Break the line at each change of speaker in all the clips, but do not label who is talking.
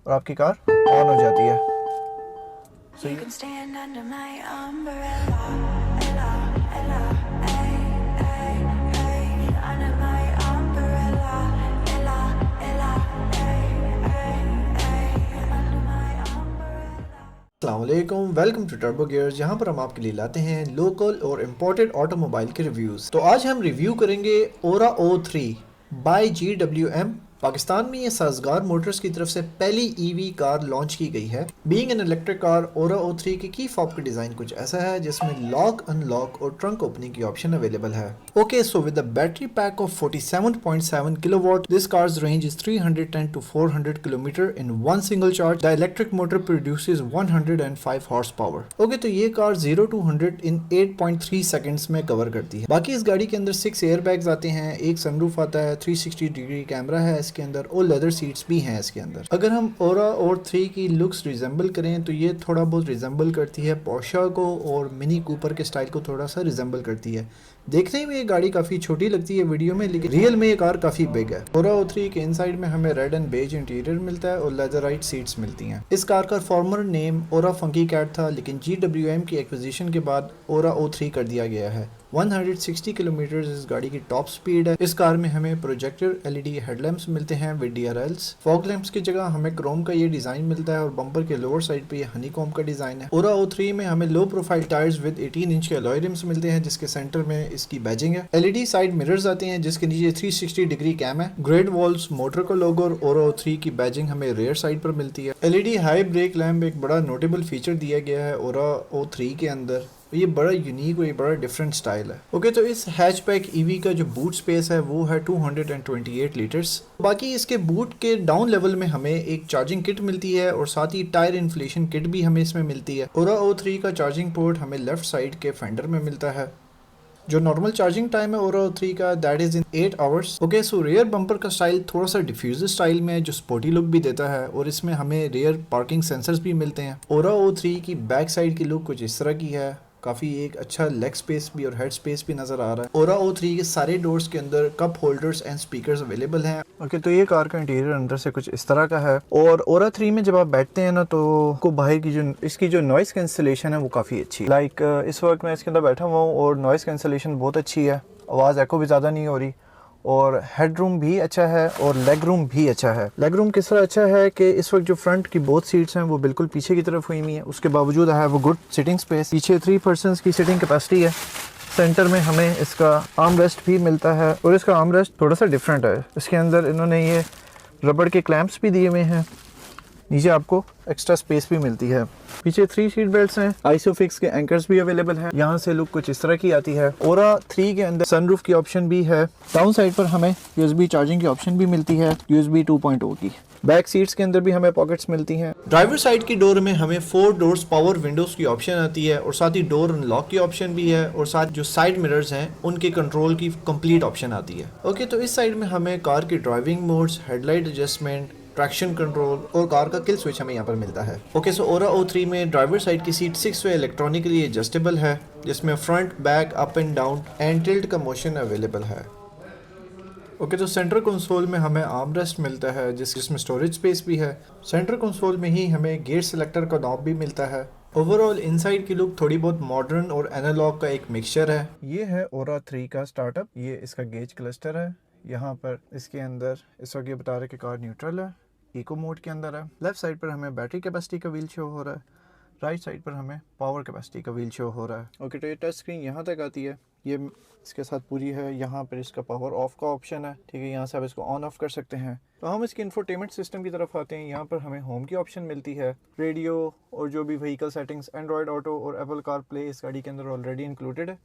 और आपकी car on हो जाती है।
You can stand under my umbrella, ella, ella, ay, ay, ay, under my umbrella, ella, ella, ay, ay, ay, under my umbrella.
अस्सलामुअलैकुम, welcome to turbo gears, जहां पर हम आपके लिए लाते हैं लोकल और इम्पोर्टेड ऑटोमोबाइल के रिव्यूज़। तो आज हम रिव्यू करेंगे ओरा O3 बाय GWM। पाकिस्तान में ये साजगार मोटर्स की तरफ से पहली ईवी कार लॉन्च की गई है। Being an electric car, aura O3 की की फॉब का डिज़ाइन कुछ ऐसा है जिसमें लॉक, अनलॉक और ट्रंक ओपनिंग की ऑप्शन अवेलेबल है। Okay, so with the battery pack of 47.7 kilowatt, this cars range is 310 to 400 kilometre in one single charge. The electric motor produces 105 horse power. Okay, तो ये car 0 to 100 in 8.3 seconds में cover करती है। बाकी इस गाड़ी के अंदर 6 एयर बैग्स आते हैं, एक सनरूफ आता है, 360 डिग्री कैमरा है इसके अंदर और लेदर सीट्स भी हैं इसके अंदर। अगर हम ओरा O3 की लुक्स रिजेंबल करें तो ये थोड़ा बहुत रिजेंबल करती है पोर्शा को और मिनी कूपर के स्टाइल को थोड़ा सा रिजेंबल करती है। देखने में ये गाड़ी काफ़ी छोटी लगती है वीडियो में, लेकिन रियल में ये कार काफ़ी बिग है। ओरा O3 के इनसाइड में हमें रेड एंड बेज इंटीरियर मिलता है और लेदराइट सीट्स मिलती हैं। इस कार का फॉर्मर नेम ओरा फंकी कैट था, लेकिन GWM की एक्विजिशन के बाद ओरा O3 कर दिया गया है। 160 किलोमीटर इस गाड़ी की टॉप स्पीड है। इस कार में हमें प्रोजेक्टर LED हेडलैम्प्स मिलते हैं विद DRLs। फॉग लैंप्स की जगह हमें क्रोम का ये डिजाइन मिलता है और बम्पर के लोअर साइड पे ये हनीकॉम का डिजाइन है। ओरा O3 में हमें low profile tyres with 18 inch के अलॉय रिम्स मिलते हैं, जिसके सेंटर में इसकी बैजिंग है। LED साइड मिरर्स आते हैं जिसके नीचे 360 डिग्री कैम है। ग्रेड वॉल्स, मोटर का लोगो और ओरा O3 की बैजिंग हमें रेयर साइड पर मिलती है। LED हाई ब्रेक लैम्प एक बड़ा नोटेबल फीचर दिया गया है ओरा O3 के अंदर। ये बड़ा यूनिक और ये बड़ा डिफरेंट स्टाइल है। ओके, तो इस हैचबैक ईवी का जो बूट स्पेस है वो है 228 लीटर्स। बाकी इसके बूट के डाउन लेवल में हमें एक चार्जिंग किट मिलती है और साथ ही टायर इन्फ्लेशन किट भी हमें इसमें मिलती है। ओरा O3 का चार्जिंग पोर्ट हमें लेफ्ट साइड के फेंडर में मिलता है। जो नॉर्मल चार्जिंग टाइम है ओरा O3 का that is in 8 hours. Okay, so rear bumper का स्टाइल थोड़ा सा डिफ्यूजर स्टाइल में है जो स्पोर्टी लुक भी देता है और इसमें हमें रियर पार्किंग सेंसर्स भी मिलते हैं। ओरा O3 की बैक साइड की लुक कुछ इस तरह की है। काफ़ी एक अच्छा लेग स्पेस भी और हेड स्पेस भी नज़र आ रहा है। ओरा O3 के सारे डोर्स के अंदर cup holders and speakers available हैं। ओके, तो ये कार का इंटीरियर अंदर से कुछ इस तरह का है। और ओरा 3 में जब आप बैठते हैं ना तो को बाहर की जो इसकी जो नॉइस कैंसिलेशन है वो काफ़ी अच्छी है। इस वक्त मैं इसके अंदर बैठा हुआ हूँ और नॉइस कैंसिलेशन बहुत अच्छी है, आवाज़ एको भी ज़्यादा नहीं हो रही और हेड रूम भी अच्छा है और लेग रूम भी अच्छा है। लेग रूम किस तरह अच्छा है कि इस वक्त जो फ्रंट की बोथ सीट्स हैं वो बिल्कुल पीछे की तरफ हुई हुई है, उसके बावजूद है वो गुड सिटिंग स्पेस। पीछे 3 पर्सन्स की सिटिंग कैपेसिटी है। सेंटर में हमें इसका आर्म रेस्ट भी मिलता है और इसका आर्म रेस्ट थोड़ा सा डिफरेंट है। इसके अंदर इन्होंने ये रबड़ के क्लैंप्स भी दिए हुए हैं। नीचे आपको एक्स्ट्रा स्पेस भी मिलती है। पीछे 3 सीट बेल्ट्स हैं। आइसोफिक्स के एंकर्स भी अवेलेबल हैं। यहाँ से लुक कुछ इस तरह की आती है। ओरा 3 के अंदर सनरूफ की ऑप्शन भी है। डाउन साइड पर हमें USB चार्जिंग की ऑप्शन भी मिलती है, USB 2.0 की। बैक सीट्स के अंदर भी हमें पॉकेट्स मिलती हैं। ड्राइवर साइड की डोर में हमें 4 डोर्स पावर विंडोज की ऑप्शन आती है और साथ ही डोर अनलॉक की ऑप्शन भी है और साथ जो साइड मिरर्स हैं उनके कंट्रोल की कंप्लीट ऑप्शन आती है। ओके, तो इस साइड में हमें कार की driving modes, headlight adjustment, traction control और कार का किल स्विच हमें यहाँ पर मिलता है। ओके, सो ओरा O3 में ड्राइवर साइड की सीट 6 वे इलेक्ट्रॉनिकली एडजस्टेबल है, जिसमें front, back, up and down and tilt का मोशन अवेलेबल है। ओके, तो सेंटर कंसोल में हमें आर्म रेस्ट मिलता है जिसमें स्टोरेज स्पेस भी है। सेंटर कंसोल में ही हमें गियर सिलेक्टर का नॉब भी मिलता है। ओवरऑल इनसाइड की लुक थोड़ी बहुत मॉडर्न और एनालॉग का एक मिक्सचर है। ये है ओरा 3 का स्टार्टअप। ये इसका गेज क्लस्टर है। यहाँ पर इसके अंदर इस वक्त ये बता रहे कि कार न्यूट्रल है, इको मोड के अंदर है। लेफ्ट साइड पर हमें बैटरी कैपेसिटी का व्हील शो हो रहा है, राइट साइड पर हमें पावर कैपेसिटी का व्हील शो हो रहा है। ओके, तो ये टच स्क्रीन यहाँ तक आती है, ये इसके साथ पूरी है। यहाँ पर इसका पावर ऑफ का ऑप्शन है, ठीक है, यहाँ से आप इसको ऑन ऑफ कर सकते हैं। तो हम इसके इंफोटेनमेंट सिस्टम की तरफ आते हैं। यहाँ पर हमें होम की ऑप्शन मिलती है, रेडियो और जो भी व्हीकल सेटिंग्स, एंड्रॉयड ऑटो और एप्पल कार प्ले इस गाड़ी के अंदर ऑलरेडी इंक्लूडेड है।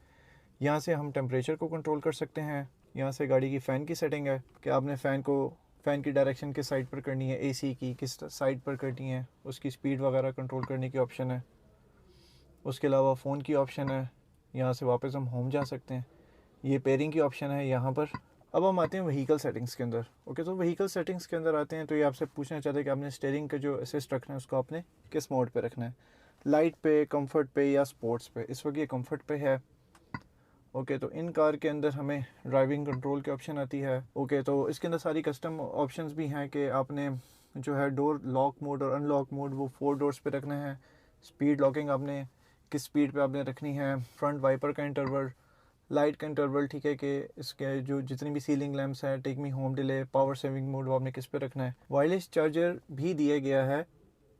यहाँ से हम टेम्परेचर को कंट्रोल कर सकते हैं। यहाँ से गाड़ी की फ़ैन की सेटिंग है कि आपने फ़ैन की डायरेक्शन किस साइड पर करनी है, AC की किस साइड पर करनी है, उसकी स्पीड वगैरह कंट्रोल करने की ऑप्शन है। उसके अलावा फ़ोन की ऑप्शन है, यहाँ से वापस हम होम जा सकते हैं। ये पेयरिंग की ऑप्शन है यहाँ पर। अब हम आते हैं व्हीकल सेटिंग्स के अंदर। ओके, तो व्हीकल सेटिंग्स के अंदर आते हैं तो ये आपसे पूछना चाहते हैं कि आपने स्टीयरिंग का जो असिस्ट रखना है उसको आपने किस मोड पे रखना है, लाइट पे, कंफर्ट पे या स्पोर्ट्स पे। इस वक्त ये कंफर्ट पे है। ओके, तो इन कार के अंदर हमें ड्राइविंग कंट्रोल की ऑप्शन आती है। ओके, तो इसके अंदर सारी कस्टम ऑप्शंस भी हैं कि आपने जो है डोर लॉक मोड और अनलॉक मोड वो 4 डोर्स पे रखना है। स्पीड लॉकिंग आपने किस स्पीड पे आपने रखनी है। फ्रंट वाइपर का इंटरवल, लाइट का इंटरवल, ठीक है कि इसके जो जितनी भी सीलिंग लैंप्स हैं, take me home delay, power saving mode वो आपने किस पे रखना है। वायरलेस चार्जर भी दिया गया है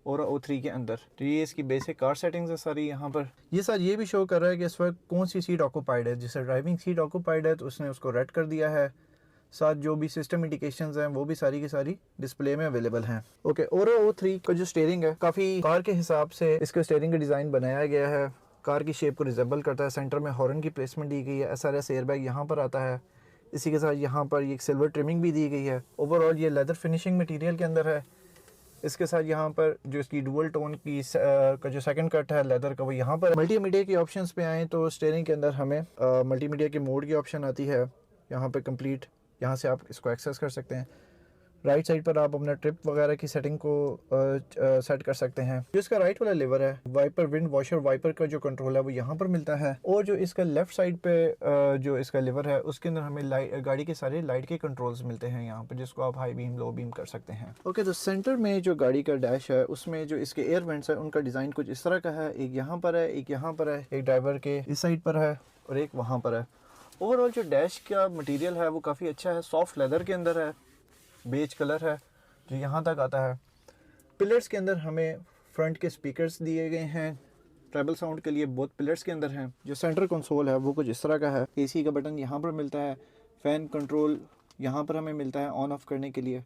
और O3 के अंदर। तो ये इसकी बेसिक कार सेटिंग्स है सारी यहाँ पर। ये सर ये भी शो कर रहा है कि इस वक्त कौन सी सीट ऑक्यूपाइड है। जिससे ड्राइविंग सीट ऑक्यूपाइड है तो उसने उसको रेड कर दिया है। साथ जो भी सिस्टम इंडिकेशंस हैं वो भी सारी की सारी डिस्प्ले में अवेलेबल हैं। ओके, और O3 का जो स्टीयरिंग है काफ़ी कार के हिसाब से इसके स्टीयरिंग का डिज़ाइन बनाया गया है। कार की शेप को रिजेबल करता है। सेंटर में हॉर्न की प्लेसमेंट दी गई है। SRS एयरबैग यहाँ पर आता है। इसी के साथ यहाँ पर एक सिल्वर ट्रिमिंग भी दी गई है। ओवरऑल ये लेदर फिनिशिंग मटेरियल के अंदर है। इसके साथ यहाँ पर जो इसकी डुअल टोन की का जो सेकंड कट है लेदर का वो यहाँ पर। मल्टीमीडिया के ऑप्शंस पे आए तो स्टीयरिंग के अंदर हमें मल्टीमीडिया के मोड की ऑप्शन आती है। यहाँ पे कंप्लीट, यहाँ से आप इसको एक्सेस कर सकते हैं। राइट साइड पर आप अपना ट्रिप वगैरह की सेटिंग को सेट कर सकते हैं। जो इसका राइट वाला लेवर है, वाइपर विंड वॉशर वाइपर का जो कंट्रोल है वो यहाँ पर मिलता है। और जो इसका लेफ्ट साइड पे जो इसका लेवर है उसके अंदर हमें गाड़ी के सारे लाइट के कंट्रोल्स मिलते हैं यहाँ पर, जिसको आप हाई बीम लो बीम कर सकते हैं। ओके, तो सेंटर में जो गाड़ी का डैश है उसमें जो इसके एयर वेंट्स है उनका डिज़ाइन कुछ इस तरह का है। एक यहाँ पर है, एक यहाँ पर है, एक ड्राइवर के इस साइड पर है और एक वहाँ पर है। ओवरऑल जो डैश का मटेरियल है वो काफ़ी अच्छा है। सॉफ्ट लेदर के अंदर है, बेज कलर है जो यहाँ तक आता है। पिलर्स के अंदर हमें फ्रंट के स्पीकर्स दिए गए हैं ट्रैवल साउंड के लिए, बहुत पिलर्स के अंदर हैं। जो सेंटर कंसोल है वो कुछ इस तरह का है। AC का बटन यहाँ पर मिलता है। फ़ैन कंट्रोल यहाँ पर हमें मिलता है ऑन ऑफ करने के लिए।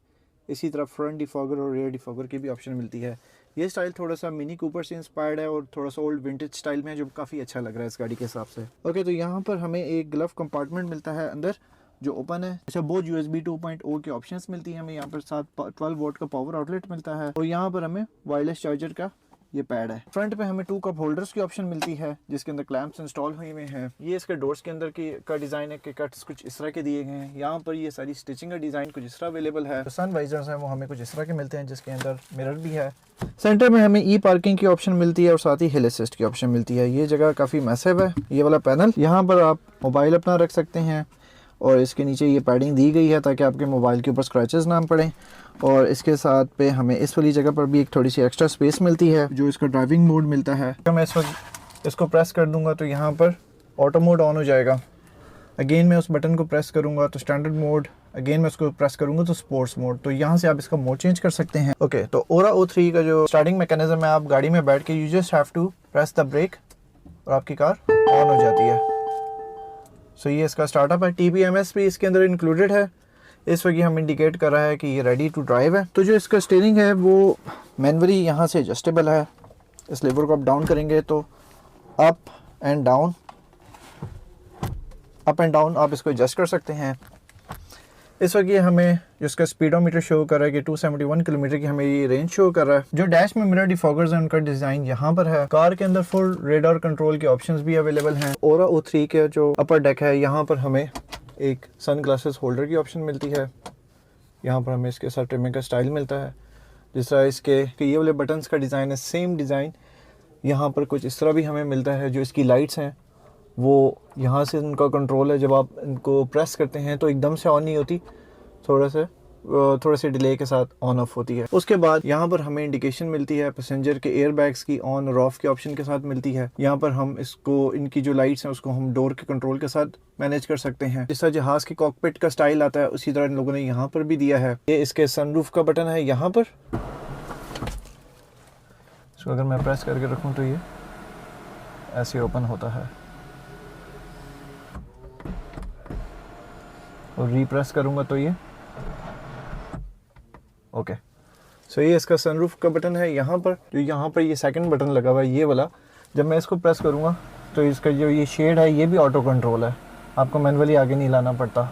इसी तरह फ्रंट डिफॉगर और रेयर डिफॉगर की भी ऑप्शन मिलती है। ये स्टाइल थोड़ा सा मिनी कूपर से इंस्पायर्ड है और थोड़ा सा ओल्ड विंटेज स्टाइल में है, जो काफ़ी अच्छा लग रहा है इस गाड़ी के हिसाब से। ओके, तो यहाँ पर हमें एक ग्लव कंपार्टमेंट मिलता है अंदर जो ओपन है। अच्छा, बहुत USB 2.0 की ऑप्शंस मिलती है हमें यहाँ पर। साथ 12 वोल्ट का पावर आउटलेट मिलता है और यहाँ पर हमें वायरलेस चार्जर का ये पैड है। फ्रंट पे हमें 2 कप होल्डर्स की ऑप्शन मिलती है जिसके अंदर क्लैंप्स इंस्टॉल हुए हैं। ये इसके डोर्स के अंदर की का डिज़ाइन है कि कट्स कुछ इस तरह के दिए गए हैं। यहाँ पर ये सारी स्टिचिंग का डिज़ाइन कुछ इस तरह अवेलेबल है। तो सन वाइजर्स हैं वो हमें कुछ इस तरह के मिलते हैं जिसके अंदर मिरर भी है। सेंटर में हमें पार्किंग की ऑप्शन मिलती है और साथ ही हिल असिस्ट की ऑप्शन मिलती है। ये जगह काफ़ी मैसिव है। ये वाला पैनल, यहाँ पर आप मोबाइल अपना रख सकते हैं और इसके नीचे ये पैडिंग दी गई है ताकि आपके मोबाइल के ऊपर स्क्रैचेस ना पड़ें। और इसके साथ पे हमें इस वाली जगह पर भी एक थोड़ी सी एक्स्ट्रा स्पेस मिलती है। जो इसका ड्राइविंग मोड मिलता है, तो मैं इस वक्त इसको प्रेस कर दूंगा तो यहाँ पर ऑटो मोड ऑन हो जाएगा। अगेन मैं उस बटन को प्रेस करूँगा तो स्टैंडर्ड मोड, अगेन मैं उसको प्रेस करूँगा तो स्पोर्ट्स मोड। तो यहाँ से आप इसका मोड चेंज कर सकते हैं। ओके, तो ओरा O3 का जो स्टार्टिंग मैकेनिज्म है, आप गाड़ी में बैठ के you just have to press the brake और आपकी कार ऑन हो जाती है। सो ये इसका स्टार्टअप है। TPMS भी इसके अंदर इंक्लूडेड है। इस वक्त ये हम इंडिकेट कर रहा है कि ये रेडी टू ड्राइव है। तो जो इसका स्टीयरिंग है वो मैनुअली यहाँ से एडजस्टेबल है। इस लेवर को आप डाउन करेंगे तो अप एंड डाउन आप इसको एडजस्ट कर सकते हैं। इस वक्त ये हमें जिसका स्पीडोमीटर शो कर रहा है कि 271 किलोमीटर की हमें ये रेंज शो कर रहा है। जो डैश में मिरर डिफॉगर्स हैं उनका डिज़ाइन यहाँ पर है। कार के अंदर फुल रेडार कंट्रोल के ऑप्शंस भी अवेलेबल हैं। ओरा O3 के जो अपर डेक है यहाँ पर हमें एक सन ग्लासेस होल्डर की ऑप्शन मिलती है। यहाँ पर हमें इसके साथ ट्रिमिंग का स्टाइल मिलता है। जिस तरह इसके ये वाले बटन्स का डिज़ाइन है, सेम डिज़ाइन यहाँ पर कुछ इस तरह भी हमें मिलता है। जो इसकी लाइट्स हैं वो यहाँ से उनका कंट्रोल है। जब आप इनको प्रेस करते हैं तो एकदम से ऑन नहीं होती, थोड़ा से डिले के साथ ऑन ऑफ होती है। उसके बाद यहाँ पर हमें इंडिकेशन मिलती है पैसेंजर के एयर बैग्स की ऑन और ऑफ के ऑप्शन के साथ मिलती है। यहाँ पर हम इसको इनकी जो लाइट्स हैं उसको हम डोर के कंट्रोल के साथ मैनेज कर सकते हैं। जिस तरह जहाज के कॉकपिट का स्टाइल आता है उसी तरह इन लोगों ने यहाँ पर भी दिया है। ये इसके सनरूफ का बटन है यहाँ पर। इसको अगर मैं प्रेस करके रखूँ तो ये ऐसे ओपन होता है और रीप्रेस करूँगा तो ये ओके। सो ये इसका सनरूफ का बटन है यहाँ पर। जो यहाँ पर ये सेकंड बटन लगा हुआ है ये वाला, जब मैं इसको प्रेस करूँगा तो इसका जो ये शेड है ये भी ऑटो कंट्रोल है, आपको मैनुअली आगे नहीं लाना पड़ता।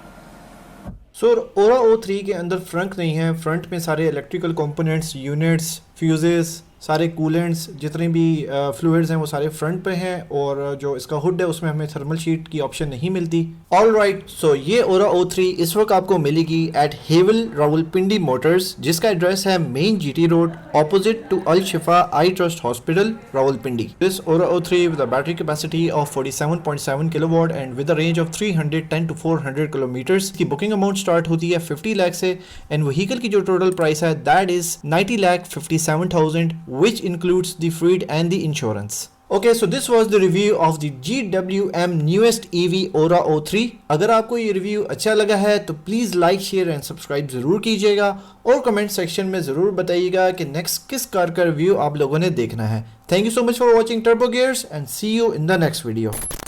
सो ओरा O3 के अंदर फ्रंट नहीं है। फ्रंट में सारे इलेक्ट्रिकल कंपोनेंट्स, यूनिट्स, फ्यूजेस, सारे कूलेंट्स, जितने भी फ्लूइड्स हैं वो सारे फ्रंट पे हैं, और जो इसका हुड है उसमें हमें थर्मल शीट की ऑप्शन नहीं मिलती। ऑल राइट, सो ये ओरा O3 इस वक्त आपको मिलेगी एट हेवल रावलपिंडी मोटर्स, जिसका एड्रेस है main GT road opposite to Al Shifa eye trust hospital Rawalpindi. This Ora O3 with a battery capacity of 47.7 kilowatt and with a range of 310 to 400 kilometres की booking amount start होती है 50 लाख से, and vehicle की जो total price है that is 90,57,000 which includes the freight and the insurance. Okay, so this was the review of the GWM newest EV Ora O3. अगर आपको ये रिव्यू अच्छा लगा है तो please like, share and subscribe ज़रूर कीजिएगा, और कमेंट सेक्शन में ज़रूर बताइएगा कि नेक्स्ट किस कार का रिव्यू आप लोगों ने देखना है। Thank you so much for watching Turbo Gears and see you in the next video.